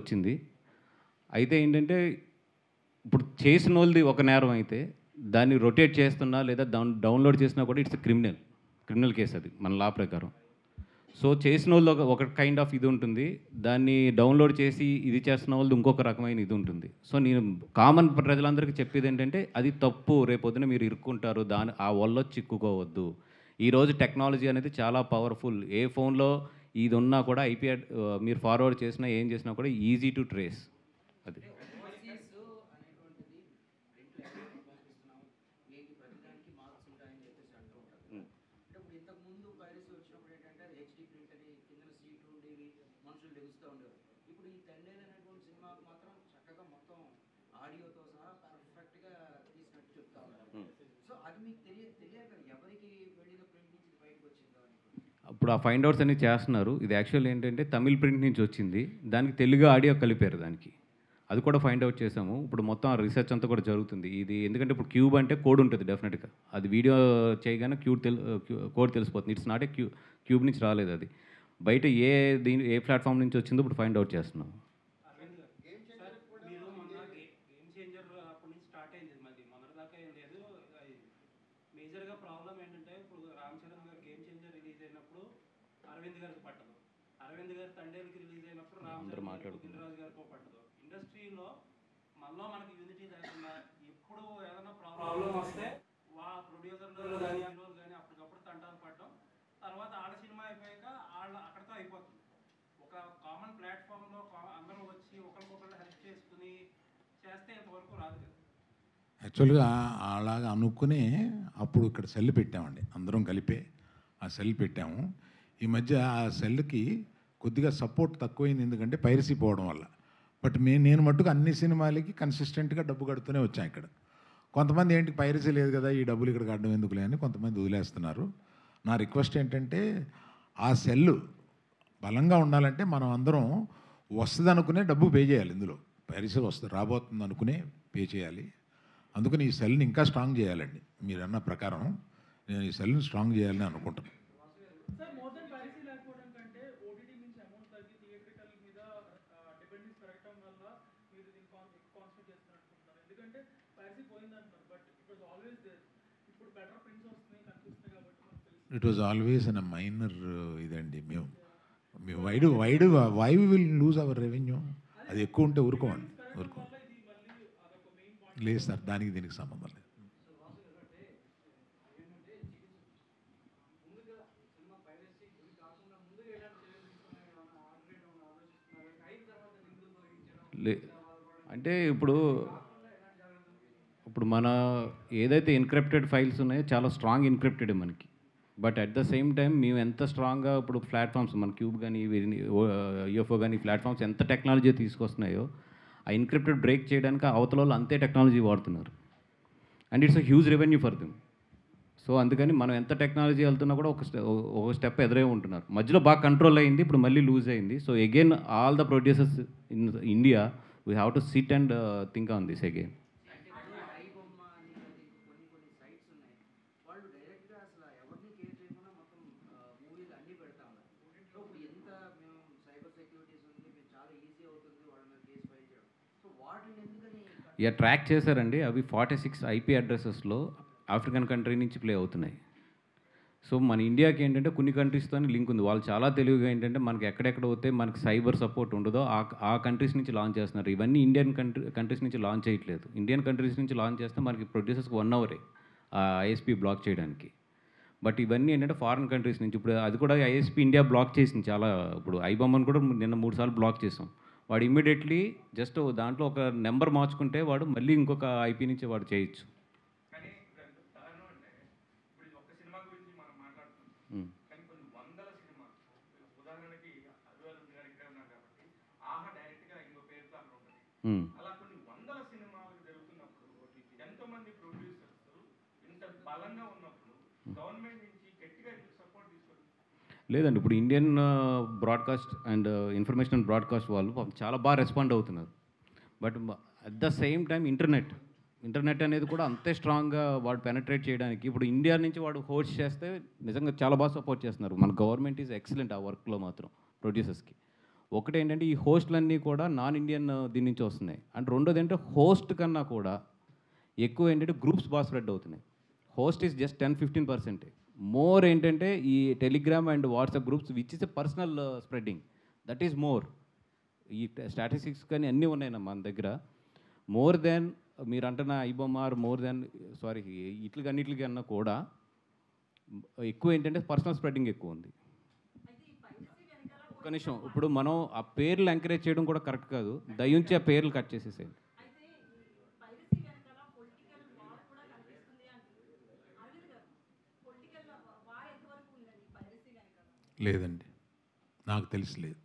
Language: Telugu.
వచ్చింది. అయితే ఏంటంటే ఇప్పుడు చేసిన వాళ్ళది ఒక నేరం అయితే దాన్ని రొటేట్ చేస్తున్నా లేదా డౌన్లోడ్ చేసినా కూడా ఇట్స్ క్రిమినల్ కేసు అది మన లా ప్రకారం. సో చేసిన వాళ్ళు ఒక కైండ్ ఆఫ్ ఇది ఉంటుంది, దాన్ని డౌన్లోడ్ చేసి ఇది చేస్తున్న వాళ్ళు ఇంకొక రకమైన ఇది ఉంటుంది. సో నేను కామన్ ప్రజలందరికీ చెప్పేది ఏంటంటే అది తప్పు, రేపొద్దున మీరు ఇరుక్కుంటారు, ఆ వల్ల చిక్కుకోవద్దు. ఈరోజు టెక్నాలజీ అనేది చాలా పవర్ఫుల్. ఏ ఫోన్లో ఇది ఉన్నా కూడా ఐపీ మీరు ఫార్వర్డ్ చేసినా ఏం చేసినా కూడా ఈజీ టు ట్రేస్. అది ఇప్పుడు ఆ ఫైండ్ అవుట్స్ అన్ని చేస్తున్నారు. ఇది యాక్చువల్ ఏంటంటే తమిళ్ ప్రింట్ నుంచి వచ్చింది, దానికి తెలుగు ఆడియో కలిపారు దానికి. అది కూడా ఫైండ్ అవుట్ చేసాము. ఇప్పుడు మొత్తం రీసెర్చ్ అంతా కూడా జరుగుతుంది. ఇది ఎందుకంటే ఇప్పుడు క్యూబ్ అంటే కోడ్ ఉంటుంది డెఫినెట్గా. అది వీడియో చేయగానే కోడ్ తెలిసిపోతుంది. ఇట్స్ నాట్ ఏ క్యూబ్ నుంచి రాలేదు అది. బయట ఏ ప్లాట్ఫామ్ నుంచి వచ్చిందో ఇప్పుడు ఫైండ్ అవుట్ చేస్తున్నాం. మేజర్గా ప్రాబ్లం ఏంటంటే ఇప్పుడు రామ్ చరణ్ గారు గేమ్ చేంజర్ రిలీజ్ అయినప్పుడు అరవింద్ గారికి పట్టదు, అరవింద్ గారు తండేలకి రిలీజ్ అయినప్పుడు రామ్ చరణ్ రాజు గారికి పట్టదు. ఇండస్ట్రీలో మనకి యూనిటీ లేకుండా ఎప్పుడు ఏదైనా ప్రాబ్లం వస్తే ప్రొడ్యూసర్లు కానీ హీరోలు కానీ అప్పటికప్పుడు తంటాలు పడడం, తర్వాత ఆడ సినిమా అయిపోయాక అక్కడితో అయిపోతుంది. ఒక కామన్ ప్లాట్ఫామ్లో అందరూ వచ్చి ఒకరికొకరు హెల్ప్ చేసుకుని చేస్తే ఇంతవరకు రాదు కదా. యాక్చువల్గా అలాగా అనుకునే అప్పుడు ఇక్కడ సెల్ పెట్టామండి, అందరం కలిపే ఆ సెల్ పెట్టాము. ఈ మధ్య ఆ సెల్కి కొద్దిగా సపోర్ట్ తక్కువైంది, ఎందుకంటే పైరసీ పోవడం వల్ల. బట్ నేను మట్టుకు అన్ని సినిమాలకి కన్సిస్టెంట్గా డబ్బు కడుతూనే వచ్చాను. ఇక్కడ కొంతమంది ఏంటి పైరసీ లేదు కదా, ఈ డబ్బులు ఇక్కడ కట్టడం ఎందుకులే అని కొంతమంది వదిలేస్తున్నారు. నా రిక్వెస్ట్ ఏంటంటే ఆ సెల్ బలంగా ఉండాలంటే మనం అందరం వస్తుంది అనుకునే డబ్బు పే చేయాలి. ఇందులో పైరసీ వస్తుంది రాబోతుంది అనుకునే పే చేయాలి. అందుకని ఈ సెల్ని ఇంకా స్ట్రాంగ్ చేయాలండి. మీరు అన్న ప్రకారం నేను ఈ సెల్ని స్ట్రాంగ్ చేయాలని అనుకుంటున్నాను. It was always an minor ఇదండి. మేము we will lose our revenue. అది ఎక్కువ ఉంటే ఊరుకోండి. లేదు సార్, దీనికి సంబంధం లేదు. అంటే ఇప్పుడు మన ఏదైతే ఎన్క్రిప్టెడ్ ఫైల్స్ ఉన్నాయో చాలా స్ట్రాంగ్ ఎన్క్రిప్టెడ్ మనకి. But at the same time మేము ఎంత స్ట్రాంగ్గా ఇప్పుడు ప్లాట్ఫామ్స్ మన క్యూబ్ కానీ యూఎఫ్ఓ కానీ ప్లాట్ఫామ్స్ ఎంత టెక్నాలజీ తీసుకొస్తున్నాయో ఆ ఎన్క్రిప్టెడ్ బ్రేక్ చేయడానికి అవతల వాళ్ళు అంతే టెక్నాలజీ వాడుతున్నారు. And it's a huge revenue for them. So అందుకని మనం ఎంత టెక్నాలజీ వెళ్తున్నా కూడా ఒక స్టెప్ ఎదురే ఉంటున్నారు. మధ్యలో బాగా కంట్రోల్ అయింది, ఇప్పుడు మళ్ళీ లూజ్ అయింది. So again all the producers in India we have to SIT and think on this again. Track చేశారండి. అవి 46 ఐపీ అడ్రసెస్లో ఆఫ్రికన్ కంట్రీ నుంచి ప్లే అవుతున్నాయి. సో మన ఇండియాకి ఏంటంటే కొన్ని కంట్రీస్తో లింక్ ఉంది. వాళ్ళు చాలా తెలివిగా ఏంటంటే మనకి ఎక్కడెక్కడ పోతే మనకి సైబర్ సపోర్ట్ ఉండదో ఆ కంట్రీస్ నుంచి లాంచ్ చేస్తున్నారు. ఇవన్నీ ఇండియన్ కంట్రీస్ నుంచి లాంచ్ చేయట్లేదు. ఇండియన్ కంట్రీస్ నుంచి లాంచ్ చేస్తే మనకి ప్రొడ్యూసర్స్కి 1 అవరే ఐఎస్పీ బ్లాక్ చేయడానికి. బట్ ఇవన్నీ ఏంటంటే ఫారిన్ కంట్రీస్ నుంచి. ఇప్పుడు అది కూడా ఐఎస్పీ ఇండియా బ్లాక్ చేసింది చాలా. ఇప్పుడు ఐబొమ్మను కూడా నిన్న 3 సార్లు బ్లాక్ చేసాం. వాడు ఇమ్మీడియట్లీ జస్ట్ దాంట్లో ఒక నెంబర్ మార్చుకుంటే వాడు మళ్ళీ ఇంకొక ఐపీ నుంచి వాడు చేయొచ్చు. లేదండి, ఇప్పుడు Indian broadcast and information and broadcast వాళ్ళు చాలా బాగా రెస్పాండ్ అవుతున్నారు. But at the same time internet అనేది కూడా అంతే స్ట్రాంగ్గా వాడు పెనట్రేట్ చేయడానికి ఇప్పుడు ఇండియా నుంచి వాడు హోస్ట్ చేస్తే నిజంగా చాలా బాగా సపోర్ట్ చేస్తున్నారు. మన గవర్నమెంట్ ఈజ్ ఎక్సలెంట్ ఆ వర్క్లో మాత్రం ప్రొడ్యూసర్స్కి. ఒకటేంటంటే ఈ హోస్ట్లన్నీ కూడా నాన్ ఇండియన్ దీని నుంచి వస్తున్నాయి. అండ్ రెండోది ఏంటంటే హోస్ట్ కన్నా కూడా ఎక్కువ ఏంటంటే గ్రూప్స్ బాగా స్ప్రెడ్ అవుతున్నాయి. Host is just 10-15%. మోర్ ఏంటంటే ఈ Telegram and WhatsApp groups which is a personal spreading, that is more. ఈ స్టాటిస్టిక్స్ కానీ అన్నీ ఉన్నాయన్న మన దగ్గర. మోర్ దెన్ మీరు అంటున్న ఐబొమార్ మోర్ దెన్ సారీ ఇట్లకి అన్నా కూడా ఎక్కువ ఏంటంటే పర్సనల్ స్ప్రెడ్డింగ్ ఎక్కువ ఉంది. ఒక్క నిమిషం, ఇప్పుడు మనం ఆ పేర్లు ఎంకరేజ్ చేయడం కూడా కరెక్ట్ కాదు. దయించి ఆ పేర్లు కట్ చేసేసేయండి. లేదండి, నాకు తెలిసి లేదు.